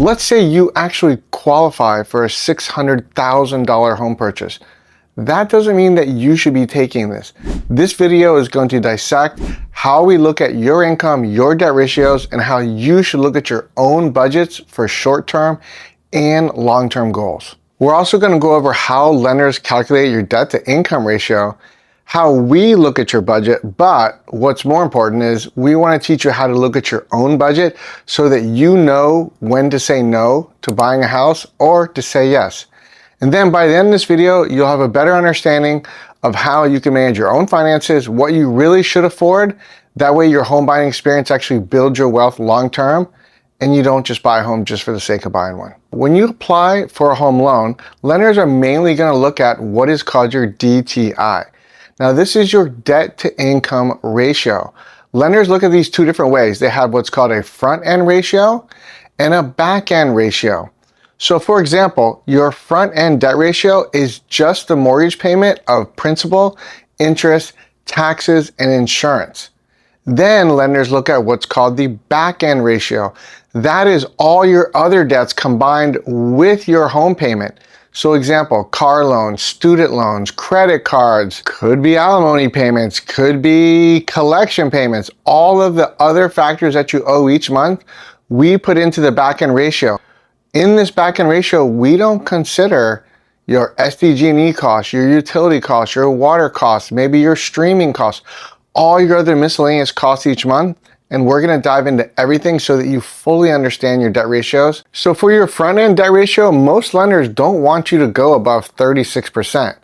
Let's say you actually qualify for a $600,000 home purchase. That doesn't mean that you should be taking this. This video is going to dissect how we look at your income, your debt ratios, and how you should look at your own budgets for short-term and long-term goals. We're also going to go over how lenders calculate your debt to income ratio, how we look at your budget, but what's more important is we want to teach you how to look at your own budget so that you know when to say no to buying a house or to say yes. And then by the end of this video, you'll have a better understanding of how you can manage your own finances, what you really should afford. That way your home buying experience actually builds your wealth long-term, and you don't just buy a home just for the sake of buying one. When you apply for a home loan, lenders are mainly going to look at what is called your DTI. Now, this is your debt to income ratio. Lenders look at these two different ways. They have what's called a front end ratio and a back end ratio. So for example, your front end debt ratio is just the mortgage payment of principal, interest, taxes, and insurance. Then lenders look at what's called the back end ratio. That is all your other debts combined with your home payment. So example, car loans, student loans, credit cards, could be alimony payments, could be collection payments, all of the other factors that you owe each month, we put into the back end ratio. In this back end ratio, we don't consider your SDG&E costs, your utility costs, your water costs, maybe your streaming costs, all your other miscellaneous costs each month. And we're going to dive into everything so that you fully understand your debt ratios. So for your front end debt ratio, most lenders don't want you to go above 36%.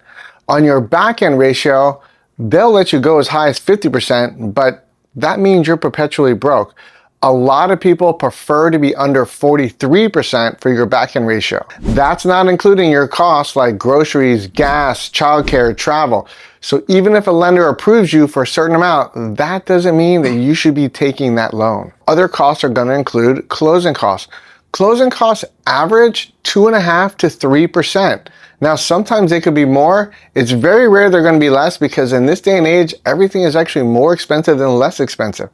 On your back end ratio, they'll let you go as high as 50%, but that means you're perpetually broke. A lot of people prefer to be under 43% for your back end ratio. That's not including your costs like groceries, gas, childcare, travel. So even if a lender approves you for a certain amount, that doesn't mean that you should be taking that loan. Other costs are going to include closing costs. Closing costs average 2.5% to 3%. Now, sometimes they could be more. It's very rare they're going to be less because in this day and age, everything is actually more expensive than less expensive.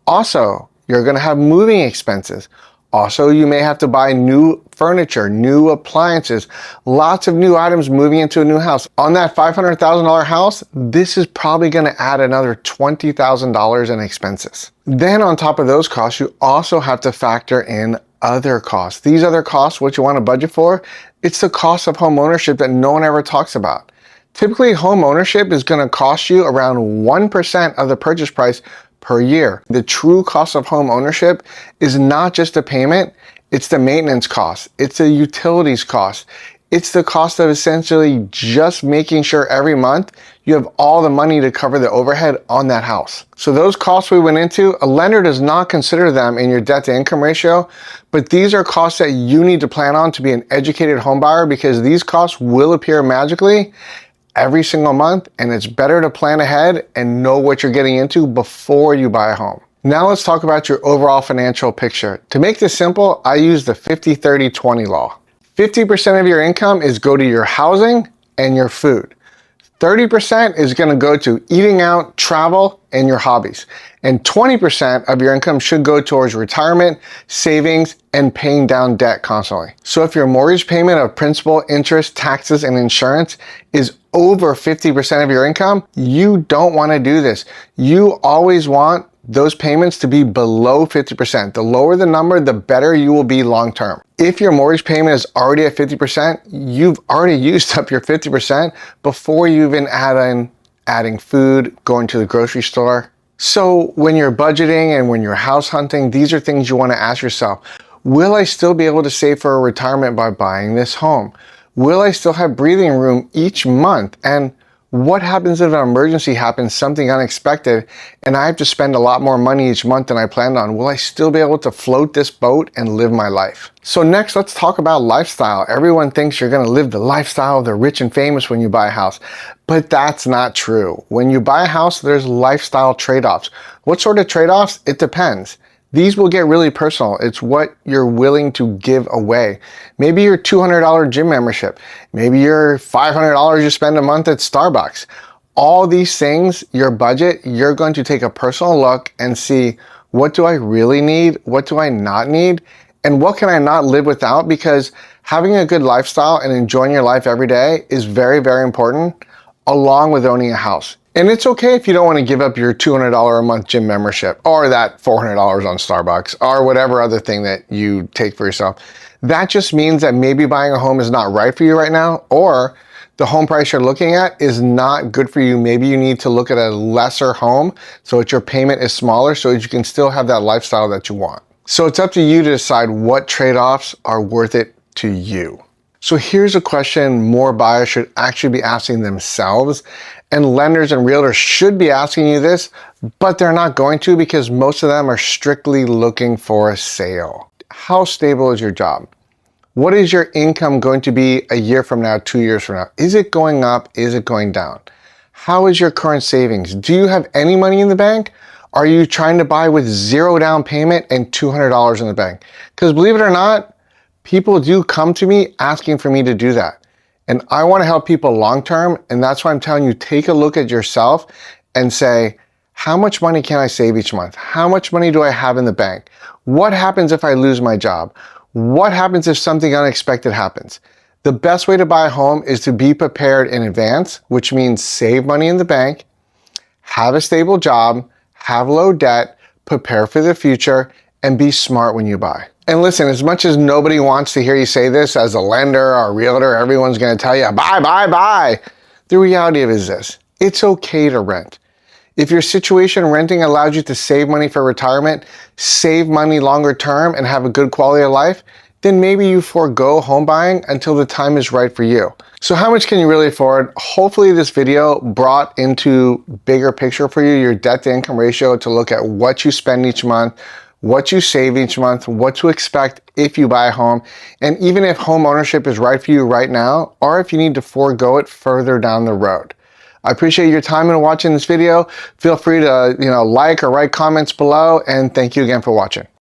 Also, you're going to have moving expenses. Also, you may have to buy new furniture, new appliances, lots of new items moving into a new house. On that $500,000 house, this is probably going to add another $20,000 in expenses. Then on top of those costs, you also have to factor in other costs. These other costs, what you want to budget for, it's the cost of home ownership that no one ever talks about. Typically, home ownership is going to cost you around 1% of the purchase price per year. The true cost of home ownership is not just a payment, it's the maintenance cost, it's the utilities cost, it's the cost of essentially just making sure every month you have all the money to cover the overhead on that house. So those costs we went into, a lender does not consider them in your debt to income ratio, but these are costs that you need to plan on to be an educated home buyer because these costs will appear magically every single month, and it's better to plan ahead and know what you're getting into before you buy a home. Now let's talk about your overall financial picture. To make this simple, I use the 50-30-20 law. 50% of your income is go to your housing and your food. 30% is going to go to eating out, travel, and your hobbies. And 20% of your income should go towards retirement, savings, and paying down debt constantly. So if your mortgage payment of principal, interest, taxes, and insurance is over 50% of your income, you don't want to do this. You always want those payments to be below 50%. The lower the number, the better you will be long term. If your mortgage payment is already at 50%, you've already used up your 50% before you even adding food, going to the grocery store. So when you're budgeting and when you're house hunting, these are things you want to ask yourself. Will I still be able to save for a retirement by buying this home? Will I still have breathing room each month? And what happens if an emergency happens, something unexpected, and I have to spend a lot more money each month than I planned on? Will I still be able to float this boat and live my life? So next, let's talk about lifestyle. Everyone thinks you're going to live the lifestyle of the rich and famous when you buy a house, but that's not true. When you buy a house, there's lifestyle trade-offs. What sort of trade-offs? It depends. These will get really personal. It's what you're willing to give away. Maybe your $200 gym membership. Maybe your $500 you spend a month at Starbucks. All these things, your budget, you're going to take a personal look and see, what do I really need? What do I not need? And what can I not live without? Because having a good lifestyle and enjoying your life every day is very, very important, along with owning a house. And it's okay if you don't want to give up your $200 a month gym membership or that $400 on Starbucks or whatever other thing that you take for yourself. That just means that maybe buying a home is not right for you right now, or the home price you're looking at is not good for you. Maybe you need to look at a lesser home so that your payment is smaller so that you can still have that lifestyle that you want. So it's up to you to decide what trade-offs are worth it to you. So here's a question more buyers should actually be asking themselves, and lenders and realtors should be asking you this, but they're not going to because most of them are strictly looking for a sale. How stable is your job? What is your income going to be a year from now, 2 years from now? Is it going up? Is it going down? How is your current savings? Do you have any money in the bank? Are you trying to buy with zero down payment and $200 in the bank? Because believe it or not, people do come to me asking for me to do that. And I want to help people long term. And that's why I'm telling you, take a look at yourself and say, how much money can I save each month? How much money do I have in the bank? What happens if I lose my job? What happens if something unexpected happens? The best way to buy a home is to be prepared in advance, which means save money in the bank, have a stable job, have low debt, prepare for the future, and be smart when you buy. And listen, as much as nobody wants to hear you say this as a lender or a realtor, everyone's going to tell you, buy, buy, buy. The reality of it is this: it's okay to rent. If your situation renting allows you to save money for retirement, save money longer term, and have a good quality of life, then maybe you forego home buying until the time is right for you. So how much can you really afford? Hopefully this video brought into bigger picture for you your debt to income ratio to look at what you spend each month, what you save each month, what to expect if you buy a home, and even if home ownership is right for you right now, or if you need to forego it further down the road. I appreciate your time in watching this video. Feel free to like or write comments below, and thank you again for watching.